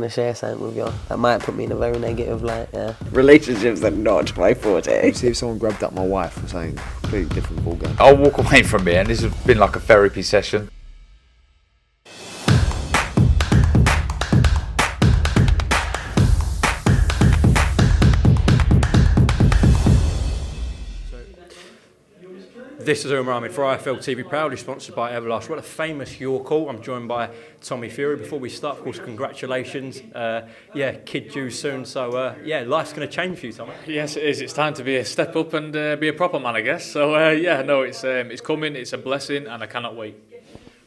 to share something with you. That might put me in a very negative light, yeah. Relationships are not my forte. See if someone grabbed up my wife or something completely different ballgame. I'll walk away from here, and this has been like a therapy session. This is Umar Ahmed for IFL TV, proudly sponsored by Everlast. What a famous Your Call. I'm joined by Tommy Fury. Before we start, of course, congratulations. Kid due soon. So, life's going to change for you, Tommy. Yes, it is. It's time to be a step up and be a proper man, I guess. So, it's coming. It's a blessing, and I cannot wait.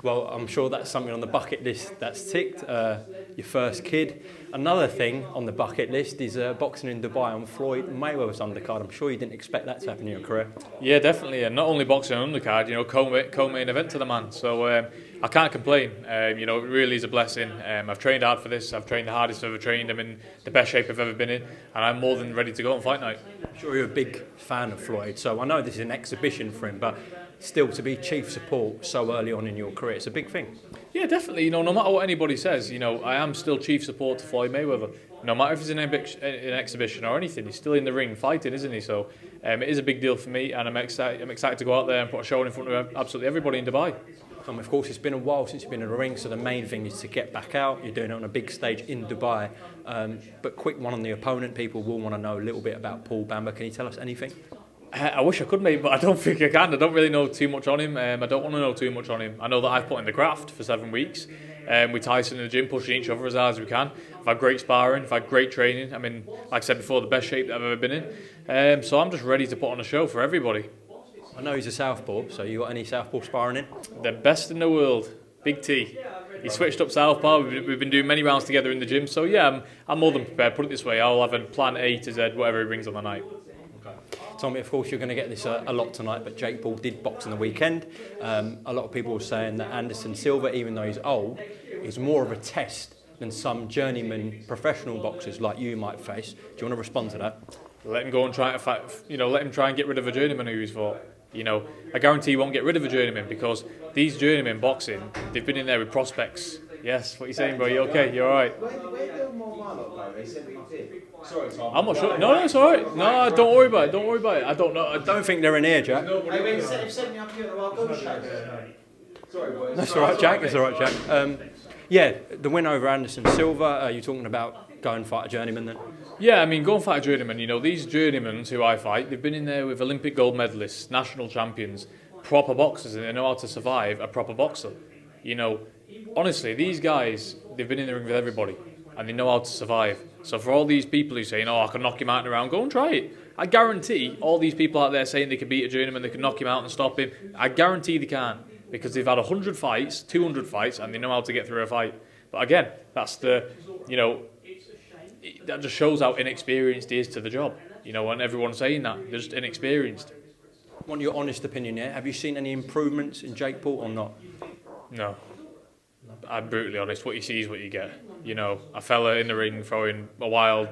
Well, I'm sure that's something on the bucket list that's ticked. Your first kid. Another thing on the bucket list is boxing in Dubai on Floyd Mayweather's undercard. I'm sure you didn't expect that to happen in your career. Yeah, definitely. And not only boxing on undercard, co-main event to the man. So I can't complain. It really is a blessing. I've trained hard for this. I've trained the hardest I've ever trained. I'm in the best shape I've ever been in. And I'm more than ready to go on fight night. I'm sure you're a big fan of Floyd. So I know this is an exhibition for him, but still to be chief support so early on in your career, it's a big thing. Yeah, definitely. No matter what anybody says, I am still chief support to Floyd Mayweather. No matter if it's an exhibition or anything, he's still in the ring fighting, isn't he? So it is a big deal for me, and I'm excited to go out there and put a show in front of absolutely everybody in Dubai. Of course, it's been a while since you've been in the ring, so the main thing is to get back out. You're doing it on a big stage in Dubai. But quick one on the opponent. People will want to know a little bit about Paul Bamba. Can you tell us anything? I wish I could, mate, but I don't think I can. I don't really know too much on him. I don't want to know too much on him. I know that I've put in the graft for 7 weeks with Tyson in the gym, pushing each other as hard as we can. I've had great sparring, I've had great training. I'm in, like I said before, the best shape that I've ever been in. So I'm just ready to put on a show for everybody. I know he's a southpaw, so you got any southpaw sparring in? The best in the world, Big T. He switched up southpaw. We've been doing many rounds together in the gym. So yeah, I'm more than prepared. Put it this way, I'll have a plan A to Z, whatever he brings on the night. Tommy, of course, you're going to get this a lot tonight, but Jake Paul did box on the weekend. A lot of people were saying that Anderson Silva, even though he's old, is more of a test than some journeyman professional boxers like you might face. Do you want to respond to that? Let him go and try to fight. Let him try and get rid of a journeyman who he's fought. I guarantee he won't get rid of a journeyman because these journeymen boxing, they've been in there with prospects. Yes, what are you saying, bro? You okay? You all right? Sorry, Tom. I'm not sure. No, it's all right. No, don't worry about it. I don't know. I don't think they're in here, Jack. Send me up here and I'll go Sorry, boys. That's all right, Jack. It's all right, Jack. The win over Anderson Silva. You're talking about go and fight a journeyman then? Yeah, go and fight a journeyman. These journeymans who I fight, they've been in there with Olympic gold medalists, national champions, proper boxers, and they know how to survive a proper boxer. Honestly, these guys, they've been in the ring with everybody, and they know how to survive. So for all these people who say, I can knock him out in a round, go and try it. I guarantee all these people out there saying they can beat a journeyman, they can knock him out and stop him, I guarantee they can't, because they've had 100 fights, 200 fights, and they know how to get through a fight. But again, that's that just shows how inexperienced he is to the job. And everyone's saying that, they're just inexperienced. I want your honest opinion here. Have you seen any improvements in Jake Paul or not? No. I'm brutally honest. What you see is what you get. A fella in the ring throwing a wild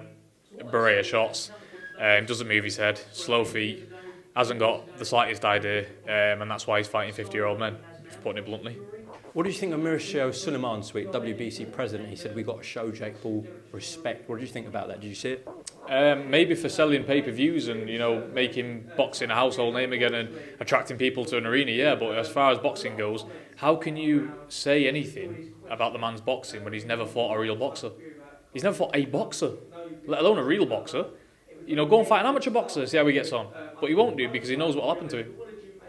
beret of shots, doesn't move his head, slow feet, hasn't got the slightest idea, and that's why he's fighting 50-year-old men, putting it bluntly. What do you think of Mauricio Suleiman, sweet WBC president? He said we got to show Jake Paul respect. What do you think about that? Did you see it? Maybe for selling pay-per-views and making boxing a household name again and attracting people to an arena, yeah. But as far as boxing goes, how can you say anything about the man's boxing when he's never fought a real boxer? He's never fought a boxer, let alone a real boxer. Go and fight an amateur boxer, see how he gets on. But he won't do because he knows what will happen to him.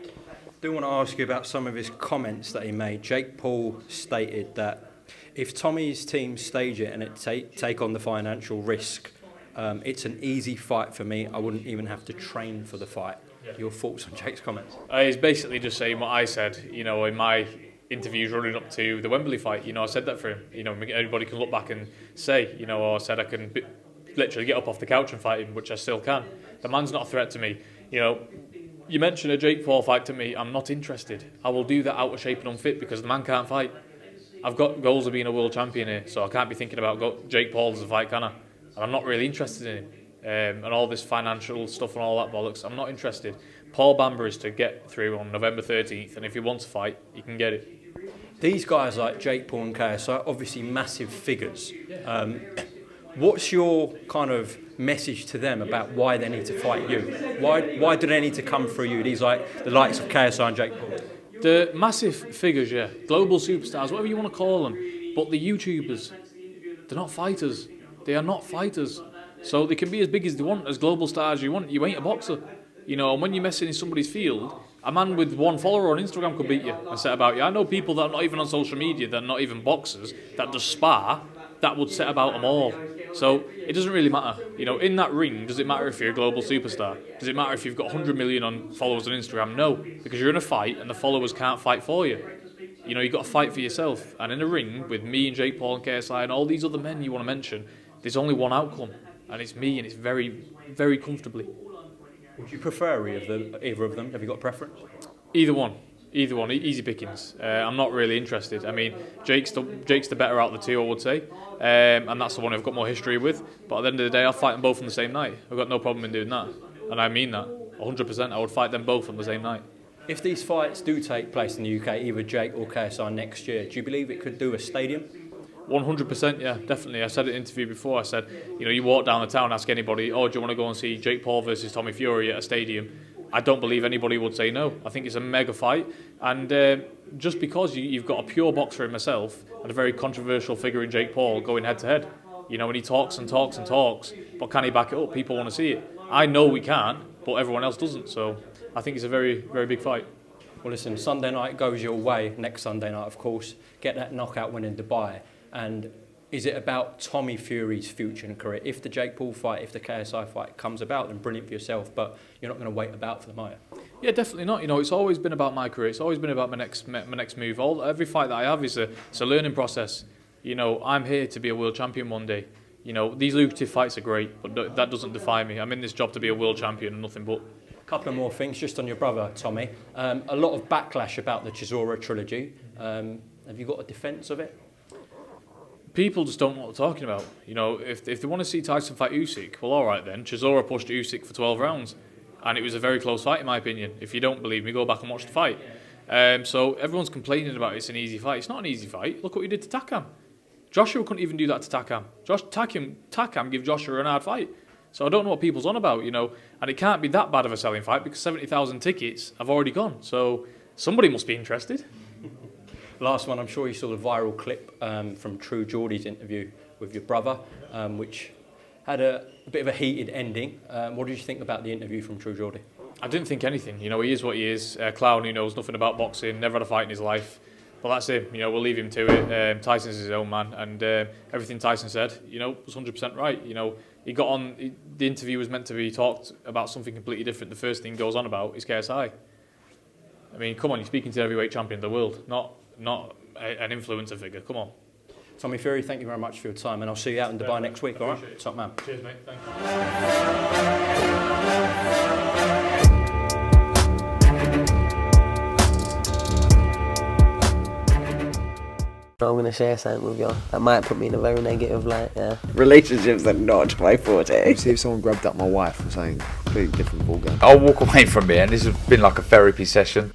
I do want to ask you about some of his comments that he made. Jake Paul stated that if Tommy's team stage it and it take on the financial risk, it's an easy fight for me. I wouldn't even have to train for the fight. Yeah. Your thoughts on Jake's comments? He's basically just saying what I said, in my interviews running up to the Wembley fight. I said that for him. Anybody can look back and say, I said I can literally get up off the couch and fight him, which I still can. The man's not a threat to me. You mentioned a Jake Paul fight to me, I'm not interested. I will do that out of shape and unfit because the man can't fight. I've got goals of being a world champion here, so I can't be thinking about Jake Paul as a fight, can I? And I'm not really interested in him. And all this financial stuff and all that bollocks, I'm not interested. Paul Bamba is to get through on November 13th, and if he wants to fight, he can get it. These guys like Jake Paul and KSI, obviously massive figures. What's your kind of message to them about why they need to fight you? Why do they need to come through you? These like the likes of KSI and Jake Paul. The massive figures, yeah, global superstars, whatever you want to call them. But the YouTubers, they're not fighters. They are not fighters. So they can be as big as they want, as global stars you want. You ain't a boxer. You know, and when you're messing in somebody's field, a man with one follower on Instagram could beat you and set about you. I know people that are not even on social media, that are not even boxers, that just spar, that would set about them all. So it doesn't really matter. You know, in that ring, does it matter if you're a global superstar? Does it matter if you've got 100 million on followers on Instagram? No, because you're in a fight and the followers can't fight for you. You know, you've got to fight for yourself. And in a ring with me and Jake Paul and KSI and all these other men you want to mention, there's only one outcome, and it's me, and it's very, very comfortably. Would you prefer either of them? Have you got a preference? Either one, easy pickings. I'm not really interested. I mean, Jake's the better out of the two, I would say, and that's the one I've got more history with. But at the end of the day, I'll fight them both on the same night. I've got no problem in doing that, and I mean that 100%. I would fight them both on the same night. If these fights do take place in the UK, either Jake or KSI next year, do you believe it could do a stadium? 100%, yeah, definitely. I said it in an interview before. I said, you know, you walk down the town, ask anybody, oh, do you want to go and see Jake Paul versus Tommy Fury at a stadium? I don't believe anybody would say no. I think it's a mega fight, and just because you've got a pure boxer in myself and a very controversial figure in Jake Paul going head to head, you know, and he talks and talks and talks, but can he back it up? People want to see it. I know we can, but everyone else doesn't. So I think it's a very, very big fight. Well, listen, Sunday night goes your way. Next Sunday night, of course, get that knockout win in Dubai. And is it about Tommy Fury's future and career? If the Jake Paul fight, if the KSI fight comes about, then brilliant for yourself, but you're not going to wait about for them, are you? Yeah, definitely not. You know, it's always been about my career. It's always been about my next move. Every fight that I have is a learning process. You know, I'm here to be a world champion one day. You know, these lucrative fights are great, but that doesn't define me. I'm in this job to be a world champion and nothing but. A couple of more things, just on your brother, Tommy. A lot of backlash about the Chisora trilogy. Have you got a defence of it? People just don't know what they're talking about. You know, if they want to see Tyson fight Usyk, well, all right then. Chisora pushed Usyk for 12 rounds, and it was a very close fight in my opinion. If you don't believe me, go back and watch the fight. So everyone's complaining about it's an easy fight. It's not an easy fight. Look what he did to Takam. Joshua couldn't even do that to Takam. Takam gave Joshua an hard fight. So I don't know what people's on about, you know. And it can't be that bad of a selling fight because 70,000 tickets have already gone. So somebody must be interested. Last one, I'm sure you saw the viral clip from True Geordie's interview with your brother, which had a bit of a heated ending. What did you think about the interview from True Geordie? I didn't think anything. You know, he is what he is. A clown who knows nothing about boxing, never had a fight in his life. But that's him. You know, we'll leave him to it. Tyson's his own man, and everything Tyson said, you know, was 100% right. You know, he got on. The interview was meant to be talked about something completely different. The first thing he goes on about is KSI. I mean, come on, you're speaking to the heavyweight champion of the world, not an influencer figure. Come on. Tommy Fury, thank you very much for your time, and I'll see you out in Dubai next week. All right, top man. Cheers, mate. Thank you. I'm going to share something with you. That might put me in a very negative light, yeah. Relationships are not my forte. See if someone grabbed up my wife or something, completely different ballgame. I'll walk away from it, and this has been like a therapy session.